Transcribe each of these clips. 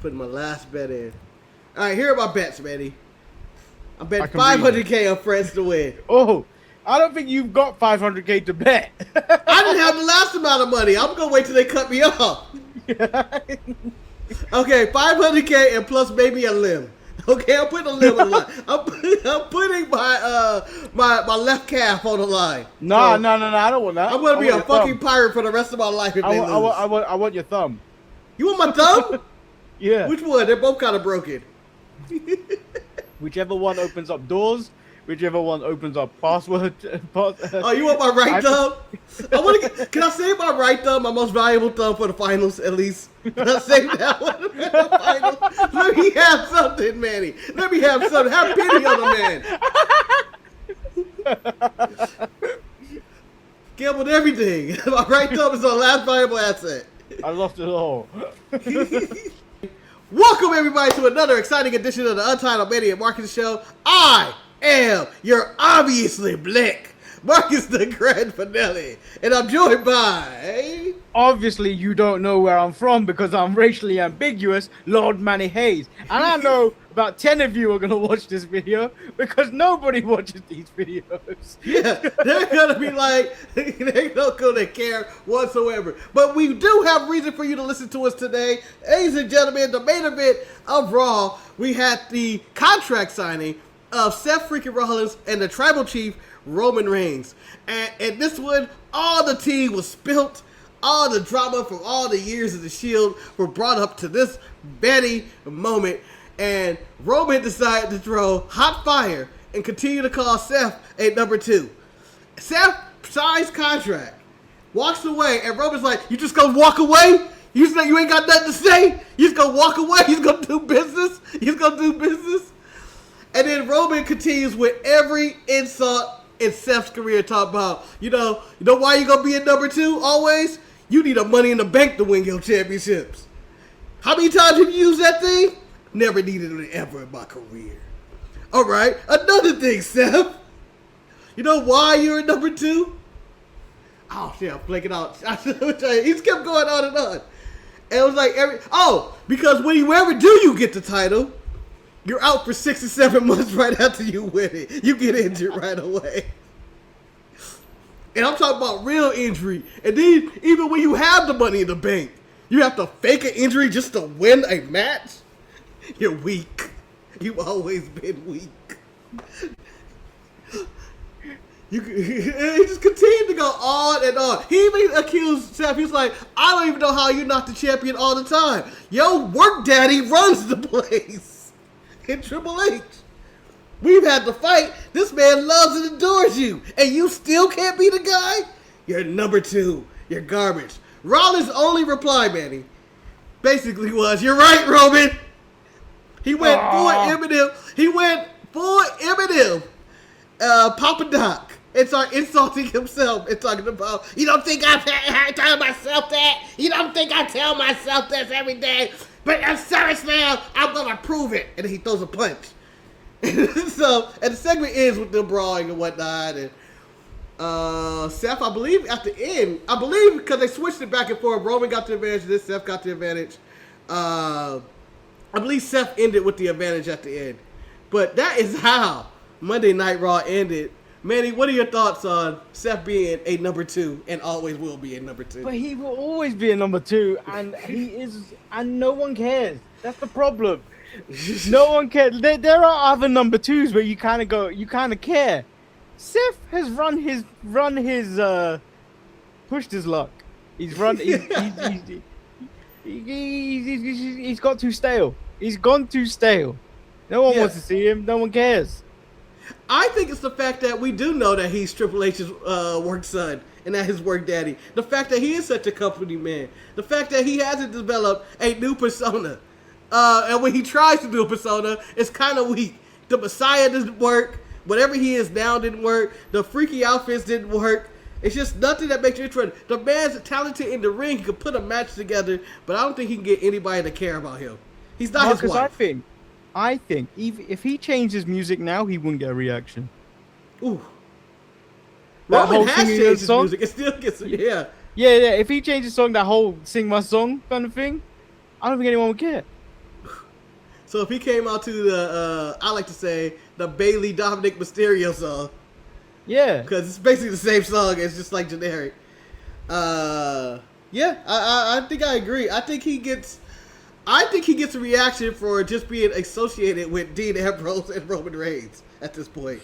Putting my last bet in. All right, here are my bets, Manny. I bet 500K on France to win. Oh, I don't think you've got 500K to bet. I didn't have the last amount of money. I'm gonna wait till they cut me off. Okay, 500K and plus maybe a limb. Okay, I'm putting a limb on the line. I'm putting my left calf on the line. No, I don't want that. I'm gonna be a fucking pirate for the rest of my life if they lose. I want your thumb. You want my thumb? Yeah. Which one? They're both kind of broken. Whichever one opens up doors, whichever one opens up password. Oh, you want my right thumb? Can I save my right thumb, my most valuable thumb, for the finals at least? Can I save that one for the finals? Let me have something, Manny. Let me have something. Have pity on the man. Gambled everything. My right thumb is our last valuable asset. I lost it all. Welcome everybody to another exciting edition of the Untitled Media Marketing Show. I am your obviously Blick, Marcus the Grand Finale, and I'm joined by... Obviously, you don't know where I'm from because I'm racially ambiguous, Lord Manny Hayes. And I know about 10 of you are going to watch this video because nobody watches these videos. Yeah, they're going to be like, they're not going to care whatsoever. But we do have reason for you to listen to us today. Ladies and gentlemen, the main event of Raw, we had the contract signing of Seth freaking Rollins and the Tribal Chief, Roman Reigns. And this one, all the tea was spilt. All the drama from all the years of the Shield were brought up to this very moment. And Roman decided to throw hot fire and continue to call Seth a number 2. Seth signs contract, walks away, and Roman's like, you just gonna walk away? You say you ain't got nothing to say? You just gonna walk away? He's gonna do business? He's gonna do business? And then Roman continues with every insult in Seth's career, talking about, you know why you gonna be a number 2 always? You need a Money in the Bank to win your championships. How many times have you used that thing? Never needed it ever in my career. All right, another thing, Seth. You know why you're a number 2? Oh shit, I'm blanking out. He just kept going on and on. And it was like because whenever you get the title, you're out for 6 or 7 months right after you win it. You get injured right away. And I'm talking about real injury. And then, even when you have the Money in the Bank, you have to fake an injury just to win a match? You're weak. You've always been weak. He just continued to go on and on. He even accused Seth. He was like, I don't even know how you're not the champion all the time. Yo, work daddy runs the place. And Triple H. We've had to fight. This man loves and adores you. And you still can't be the guy? You're number 2. You're garbage. Rollins' only reply, Manny, basically was, you're right, Roman. He went full Eminem. He went full Eminem. Papa Doc. And started insulting himself and talking about, you don't think I tell myself that? You don't think I tell myself this every day? But at SummerSlam, I'm going to prove it. And then he throws a punch. So, and the segment ends with them brawling and whatnot, and Seth, I believe at the end, because they switched it back and forth, Roman got the advantage, this Seth got the advantage. I believe Seth ended with the advantage at the end. But that is how Monday Night Raw ended. Manny, what are your thoughts on Seth being a number 2 and always will be a number 2? But he will always be a number 2, and no one cares. That's the problem. No one cares. There are other number 2s where you kind of care. Seth has pushed his luck. He's got too stale. He's gone too stale. No one wants to see him. No one cares. I think it's the fact that we do know that he's Triple H's work son and that his work daddy. The fact that he is such a company man. The fact that he hasn't developed a new persona. And when he tries to do a persona, it's kind of weak. The Messiah doesn't work. Whatever he is now didn't work. The freaky outfits didn't work. It's just nothing that makes you interested. The man's talented in the ring. He can put a match together, but I don't think he can get anybody to care about him. He's not his wife. I think if he changed his music now, he wouldn't get a reaction. Ooh. Roman has changed his music. It still gets, yeah. If he changed his song, that whole sing my song kind of thing, I don't think anyone would care. So if he came out to the, I like to say, the Bailey Dominic Mysterio song. Yeah. Because it's basically the same song. It's just like generic. Yeah, I think I agree. I think he gets a reaction for just being associated with Dean Ambrose and Roman Reigns at this point.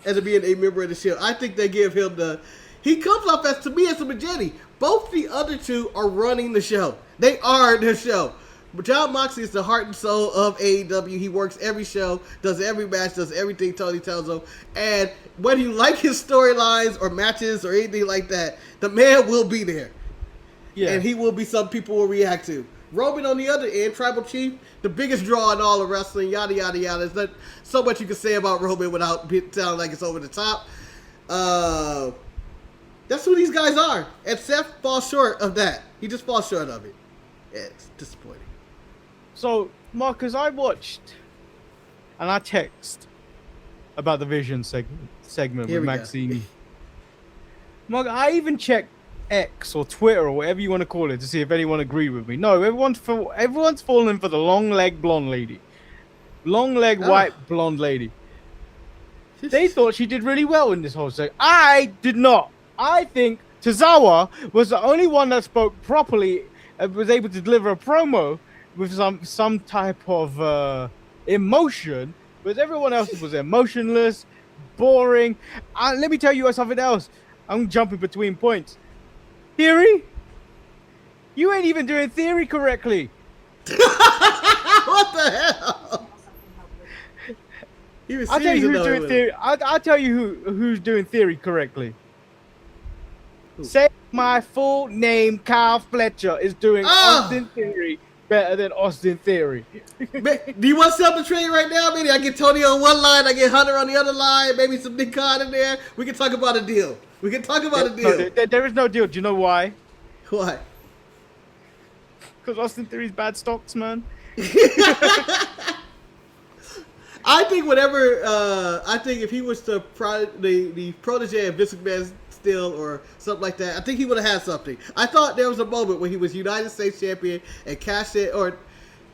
As being a member of the Shield. I think they give him he comes off as, to me, as a Majeti. Both the other two are running the show. They are the show. But John Moxley is the heart and soul of AEW. He works every show, does every match, does everything Tony tells him. And whether you like his storylines or matches or anything like that, the man will be there. Yeah. And he will be something people will react to. Roman on the other end, Tribal Chief, the biggest draw in all of wrestling, yada, yada, yada. There's not so much you can say about Roman without sounding like it's over the top. That's who these guys are. And Seth falls short of that. He just falls short of it. Yeah, it's disappointing. So, Marcus, I watched and I text about the Vision segment with Maxine. Mark, I even checked X or Twitter or whatever you want to call it to see if anyone agreed with me. No, everyone's falling for the long leg blonde lady. Long leg white blonde lady. They thought she did really well in this whole segment. I did not. I think Tozawa was the only one that spoke properly and was able to deliver a promo with some type of emotion, but everyone else was emotionless, boring. Let me tell you something else. I'm jumping between points. Theory? You ain't even doing Theory correctly. What the hell? I'll tell you who's doing Theory. I'll tell you who's doing Theory correctly. Who? Say my full name, Kyle Fletcher, is doing Austin Theory better than Austin Theory. Do you want to sell the trade right now? Maybe I get Tony on one line, I get Hunter on the other line, maybe some Nick Khan in there. We can talk about a deal. No, there is no deal. Do you know why? Why? Because Austin Theory's bad stocks, man. I think if he was the protege of Vince McMahon still or something like that, I think he would have had something. I thought there was a moment when he was United States champion and cashed in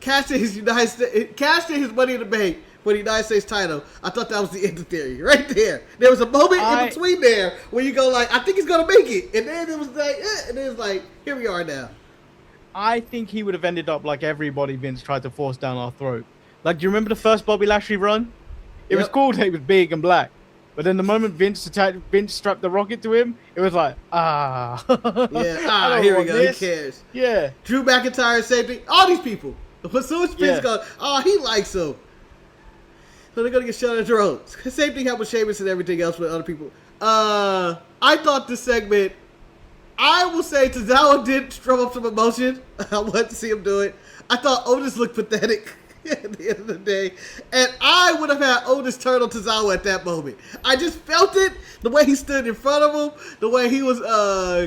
his Money in the Bank for the United States title. I thought that was the end of Theory right there. There was a moment in between there where you go like, I think he's gonna make it, and then it was like, and then it's like, here we are now. I think he would have ended up like everybody Vince tried to force down our throat. Like, do you remember the first Bobby Lashley run? It was cool that he was big and black. But then the moment Vince strapped the rocket to him, it was like, Yeah, here we go, who cares? Yeah. Drew McIntyre, same thing. All these people. But so much Vince goes, he likes him. So they're going to get shut at their own. Same thing happened with Sheamus and everything else with other people. I thought this segment, I will say Tozawa did strum up some emotion. I wanted to see him do it. I thought Otis looked pathetic at the end of the day. And I would have had Otis turn on Tozawa at that moment. I just felt it. The way he stood in front of him. The way he was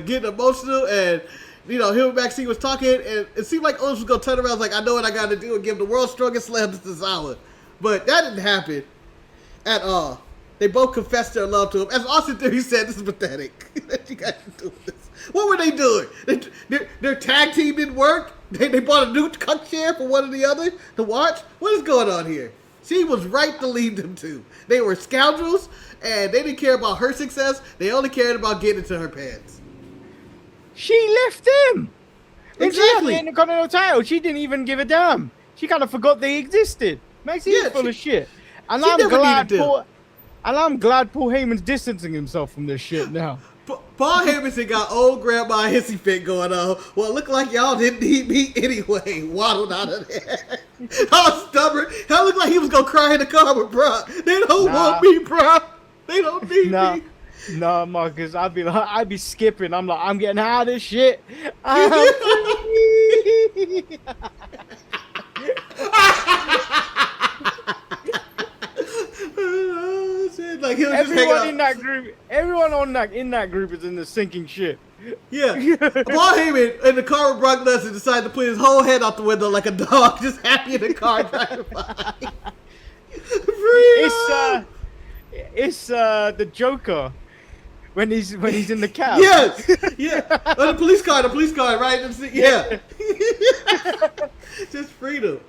getting emotional. And, him and Maxine was talking. And it seemed like Otis was going to turn around like, I know what I got to do and give the world's strongest slam to Tozawa. But that didn't happen at all. They both confessed their love to him. As Austin Theory said, this is pathetic. That you guys are doing this. What were they doing? Their tag team didn't work? They bought a new cuck chair for one or the other to watch? What is going on here? She was right to lead them to. They were scoundrels, and they didn't care about her success. They only cared about getting into her pants. She left him. Exactly. In the Continental title, she didn't even give a damn. She kind of forgot they existed. Maxine's full of shit. And I'm glad Paul Heyman's distancing himself from this shit now. Paul Heyman got old grandma hissy fit going on. Well, it looked like y'all didn't need me anyway. Waddled out of there. All stubborn. Hell, looked like he was going to cry in the car with bruh. They don't want me, bruh. They don't need me. No, Marcus, I'd be skipping. I'm like, I'm getting out of this shit. Like everyone in that group is in the sinking ship. Yeah. Paul Heyman in the car with Brock Lesnar decided to put his whole head out the window like a dog, just happy in the car driving by. It's the Joker when he's in the cab. Yes. Yeah. The police car, right? Yeah. Just freedom.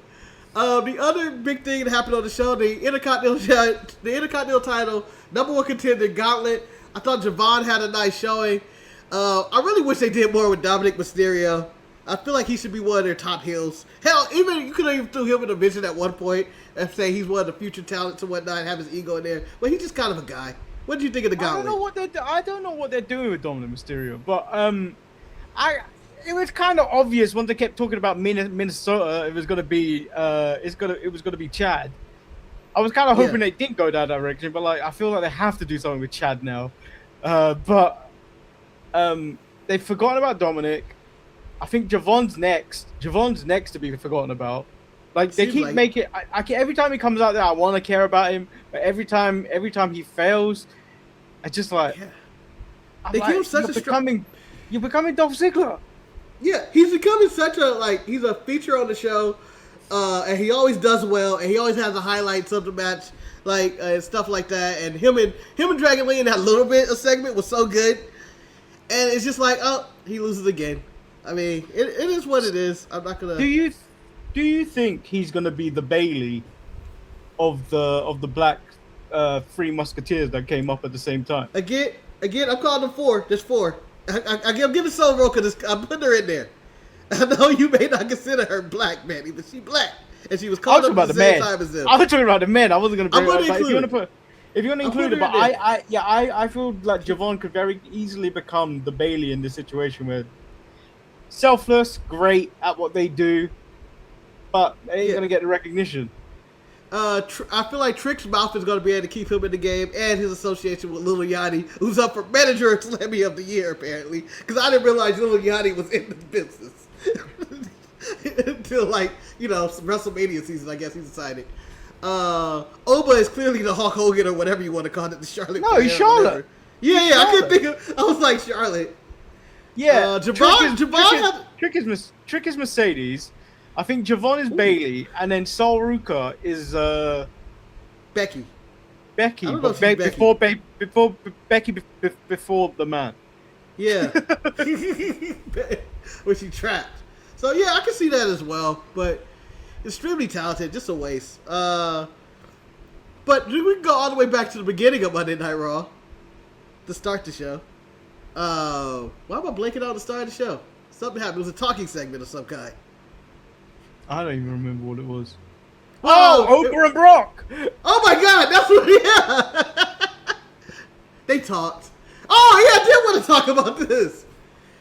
The other big thing that happened on the show, the Intercontinental title, number one contender Gauntlet. I thought Javon had a nice showing. I really wish they did more with Dominic Mysterio. I feel like he should be one of their top heels. Hell, even you could have even threw him in a vision at one point and say he's one of the future talents and whatnot, and have his ego in there. But he's just kind of a guy. What do you think of the Gauntlet? I don't know what they're doing with Dominic Mysterio, but it was kind of obvious once they kept talking about Minnesota. It was gonna be Chad. I was kind of hoping they didn't go that direction, but like I feel like they have to do something with Chad now. But they've forgotten about Dominic. I think Javon's next. Javon's next to be forgotten about. Like they keep making. I every time he comes out there, I want to care about him. But every time he fails, I just like. Yeah. They give him such You're becoming Dolph Ziggler. Yeah, he's becoming such a he's a feature on the show, and he always does well, and he always has the highlights of the match, and stuff like that. And him and Dragon Lee in that little bit of segment was so good, and it's just like, oh, he loses again. I mean, it is what it is. I'm not gonna. Do you think he's gonna be the Bailey of the Black Three Musketeers that came up at the same time? Again, I'm calling them four. There's four. I'm giving Soul Roll because I'm putting her in there. I know you may not consider her black, Manny, but she's black, and she was called up at the same time as them. I was talking about the men. I wasn't gonna bring it up. If you're gonna include it, but I feel like Javon could very easily become the Bailey in this situation where selfless, great at what they do, but they ain't gonna get the recognition. I feel like Trick's mouth is going to be able to keep him in the game, and his association with Lil Yachty, who's up for Manager of Slammy of the Year, apparently. Because I didn't realize Lil Yachty was in the business. Until, WrestleMania season, I guess he decided. Oba is clearly the Hulk Hogan or whatever you want to call it, the Charlotte. No, he's Charlotte. Yeah, I couldn't think of. I was like Charlotte. Yeah, Trick is Mercedes. I think Javon is Bailey, and then Sol Ruka is Becky. Becky, but before the man. Yeah, when she trapped. So yeah, I can see that as well. But extremely talented, just a waste. But we can go all the way back to the beginning of Monday Night Raw to start the show. Why am I blanking on the start of the show? Something happened. It was a talking segment of some kind. I don't even remember what it was. Oprah and Brock! Oh my God, that's what, yeah! They talked. Oh yeah, I did want to talk about this.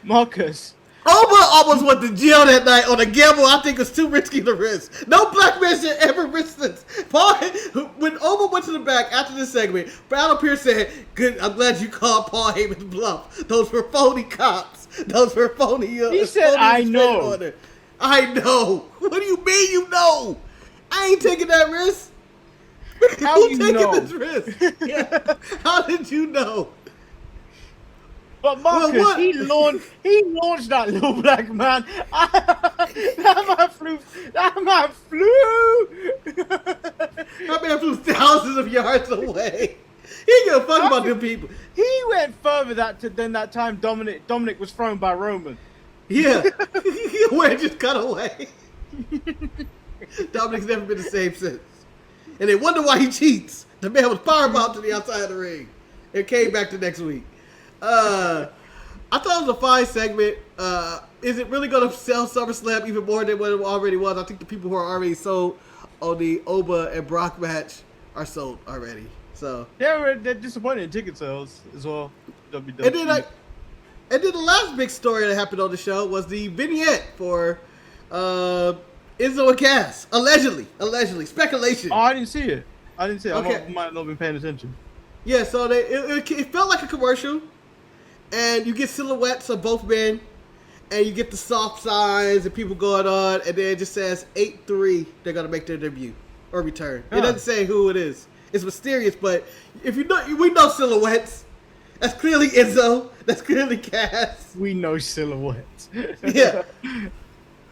Marcus. Oba almost went to jail that night on a gamble I think was too risky to risk. No black man should ever risk this. When Oba went to the back after this segment, Battle Pierce said, "Good, I'm glad you called Paul Heyman's bluff. Those were phony cops. Those were phony." He said, "I know." I know. What do you mean you know? I ain't taking that risk. How you know? This risk? Yeah. How did you know? But Marcus, he launched that little black man. That man flew. That man flew thousands of yards away. He ain't gonna fuck about them people. He went further than that time Dominic was thrown by Roman. Yeah. Where just cut away. Dominic's never been the same since. And they wonder why he cheats. The man was powerbombed to the outside of the ring. It came back the next week. I thought it was a fine segment. Is it really going to sell SummerSlam even more than what it already was? I think the people who are already sold on the Oba and Brock match are sold already. So they're disappointed in ticket sales as well. WWE. And then the last big story that happened on the show was the vignette for Enzo and Cass. Allegedly. Speculation. Oh, I didn't see it. Okay. I might not have been paying attention. Yeah, so it felt like a commercial. And you get silhouettes of both men. And you get the soft signs and people going on. And then it just says 8-3. They're going to make their debut or return. It doesn't say who it is. It's mysterious, but if we know silhouettes. That's clearly Enzo. That's clearly Cass. We know silhouettes. Yeah.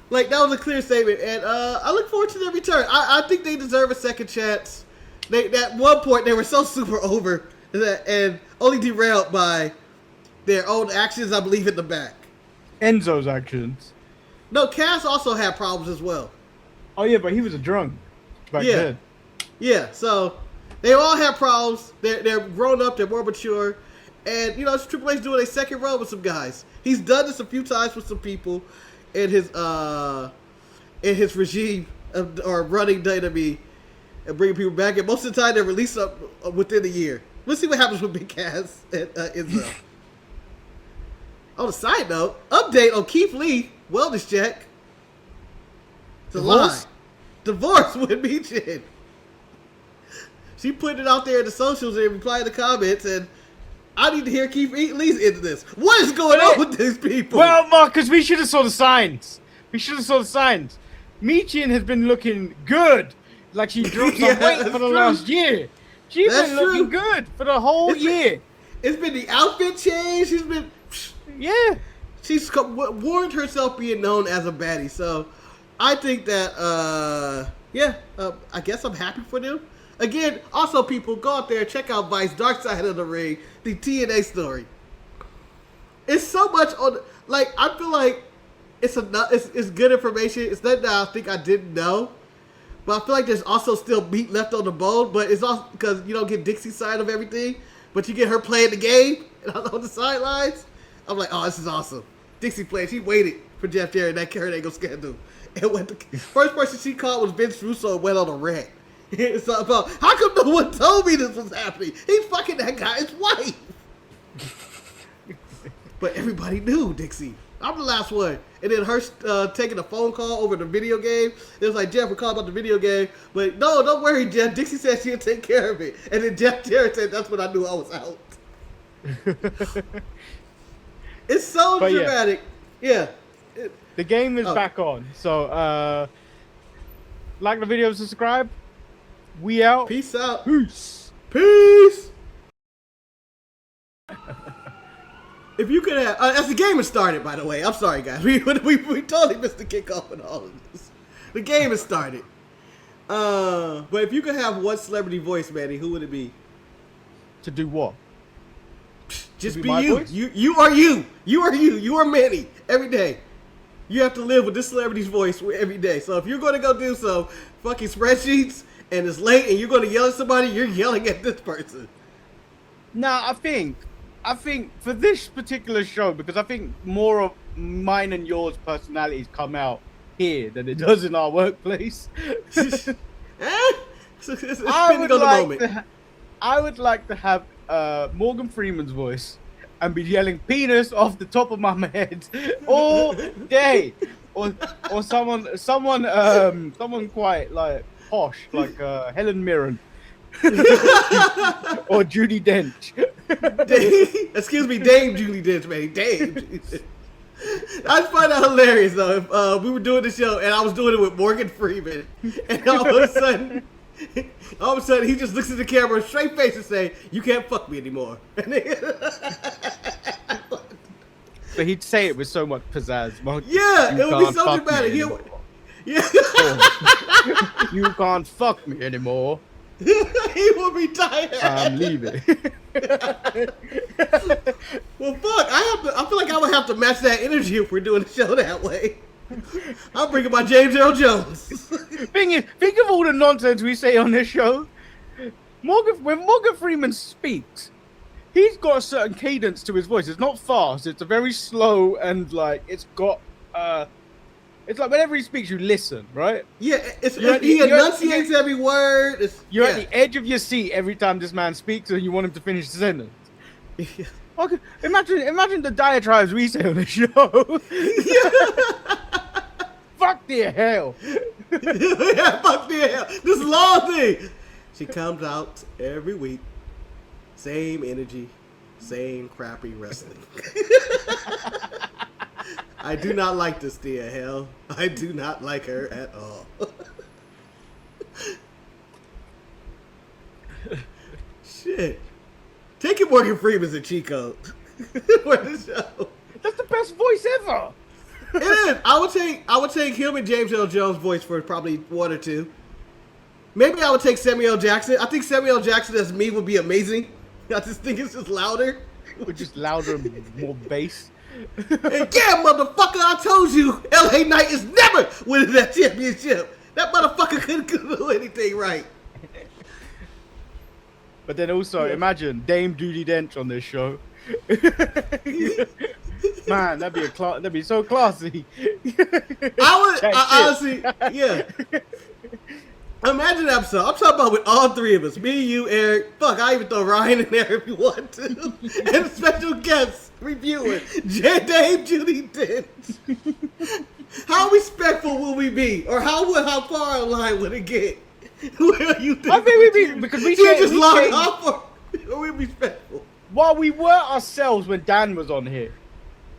That was a clear statement. And I look forward to their return. I think they deserve a second chance. At one point, they were so super over and only derailed by their own actions, I believe, in the back. Enzo's actions. No, Cass also had problems as well. Oh yeah, but he was a drunk back Yeah. then. Yeah, so they all have problems. They're grown up. They're more mature. And, you know, it's Triple H doing a second run with some guys. He's done this a few times with some people in his regime or running WWE and bringing people back. And most of the time, they release up within a year. Let's see what happens with Big Cass and Izzo. On a side note, update on Keith Lee wellness check. It's a lie. Divorce with Meechin. She put it out there in the socials and replied to the comments, and I need to hear Keith Lee's into this. What is going on with these people? Well, Marcus, we should have saw the signs. Meechin has been looking good. Like she dropped some weight for the last year. She's been looking good for the whole year. It's been the outfit change. She's been... Yeah. She's warned herself being known as a baddie. So I think that, I guess I'm happy for them. Again, also people, go out there and check out Vice Dark Side of the Ring, the TNA story. It's so much on, like, I feel like it's good information. It's nothing that I think I didn't know. But I feel like there's also still meat left on the bone. But it's also because you don't get Dixie's side of everything. But you get her playing the game on the sidelines. I'm like, oh, this is awesome. Dixie played. She waited for Jeff Jarrett in that Kurt Angle scandal. And the first person she called was Vince Russo and went on a rant. It's about, how come no one told me this was happening? He's fucking that guy's wife. But everybody knew, Dixie. I'm the last one. And then her taking a phone call over the video game. It was like, Jeff, we're calling about the video game. But no, don't worry, Jeff. Dixie said she'll take care of it. And then Jeff Jarrett said that's when I knew I was out. It's so dramatic. Yeah. The game is back on. So, like the video, subscribe. We out. Peace out. Peace. Peace. If you could have, as the game has started, by the way, I'm sorry, guys. We totally missed the kickoff and all of this. The game has started. But if you could have one celebrity voice, Manny, who would it be? To do what? Just be you. Voice? You are you. You are you. You are Manny. Every day. You have to live with this celebrity's voice every day. So if you're going to go do some fucking spreadsheets and it's late and you're going to yell at somebody, you're yelling at this person. Nah, I think for this particular show, because I think more of mine and yours personalities come out here than it does in our workplace. I would like to have Morgan Freeman's voice and be yelling penis off the top of my head all day, or someone quite like posh like Helen Mirren or Judi Dench. Excuse me, Dame Julie Dench, man. Dame. I just find that hilarious though. If we were doing the show and I was doing it with Morgan Freeman, and all of a sudden he just looks at the camera, straight face, and say, "You can't fuck me anymore." But he'd say it with so much pizzazz. Yeah, it would be so dramatic. You can't fuck me anymore. He will retire. I'm leaving. Well, fuck. I feel like I would have to match that energy if we're doing the show that way. I'm bringing my James Earl Jones. Think of all the nonsense we say on this show. When Morgan Freeman speaks, he's got a certain cadence to his voice. It's not fast. It's a very slow and like it's got. It's like whenever he speaks, you listen, right? Yeah, he enunciates every word. You're at the edge of your seat every time this man speaks, and you want him to finish the sentence. Yeah. Okay, imagine the diatribes we say on the show. Fuck the hell. Yeah, fuck the hell. This long thing. She comes out every week. Same energy, same crappy wrestling. I do not like this Thea Hell. I do not like her at all. Shit. Taking Morgan Freeman as a cheat code for the show. That's the best voice ever. It is. I would take him and James Earl Jones' voice for probably one or two. Maybe I would take Samuel Jackson. I think Samuel Jackson as me would be amazing. I just think it's just louder. Or just louder and more bass. And yeah, motherfucker, I told you, LA Knight is never winning that championship. That motherfucker couldn't do anything right. But then also, imagine Dame Judi Dench on this show. Man, that'd be so classy. I honestly, yeah. Imagine that episode. I'm talking about with all three of us. Me, you, Eric. Fuck, I even throw Ryan in there if you want to. And special guests reviewing Dame Judi Dench. How respectful will we be? Or how far in line would it get? Where you think? I think we'd be, because we just log off or we'd be respectful. While we were ourselves when Dan was on here,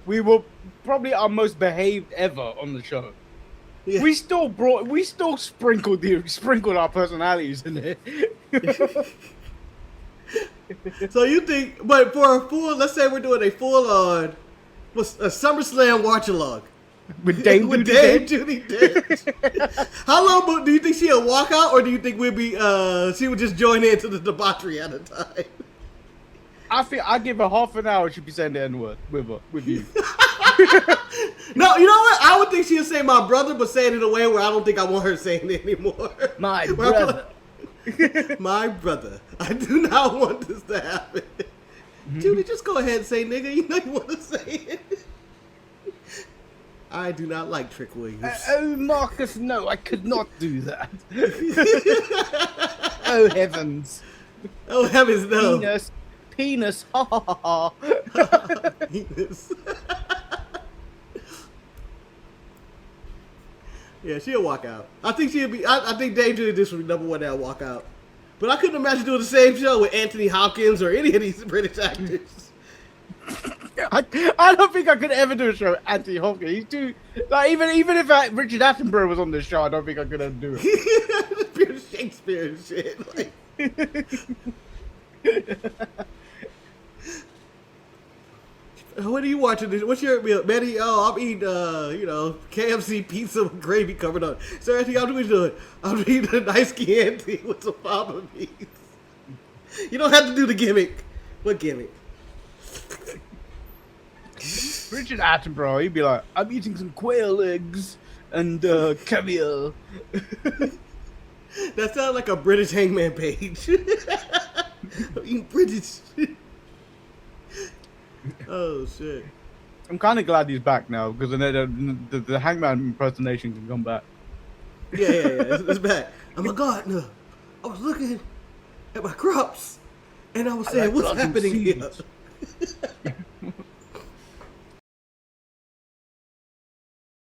we were probably our most behaved ever on the show. Yeah. We still sprinkled our personalities in it. So you think, but for a full, let's say we're doing a full on, a SummerSlam watch along. With Dame Judi Dench. How long do you think she'll walk out, or do you think she would just join into the debauchery at a time? I give her half an hour. She'd be saying the N-word with you. No, you know what? I would think she'll say my brother, but say it in a way where I don't think I want her saying it anymore. My brother. My brother. I do not want this to happen. Judy, just go ahead and say nigga. You know you want to say it. I do not like Trick Williams. Oh, Marcus, no, I could not do that. Oh, heavens. Oh, heavens, no. Penis. Ha, ha, ha, ha. Penis. Yeah, she'll walk out. I think she'll be. I think Dame Judi Dench would be number one that'll walk out. But I couldn't imagine doing the same show with Anthony Hopkins or any of these British actors. I don't think I could ever do a show with Anthony Hopkins. He's too like even if Richard Attenborough was on this show, I don't think I could ever do it. Pure Shakespeare and shit. Like. What are you watching? What's your meal, Betty? Oh, I'm eating, KFC pizza with gravy covered on. So, Anthony, what are you doing? I'm eating a nice Chianti with some fava beans. You don't have to do the gimmick. What gimmick? Richard Attenborough, he'd be like, I'm eating some quail eggs and caviar. That sounds like a British Hangman page. I'm eating British. Oh shit! I'm kind of glad he's back now because the Hangman impersonation can come back. Yeah, it's back. I'm a gardener. I was looking at my crops, and I was saying, "What's happening here?"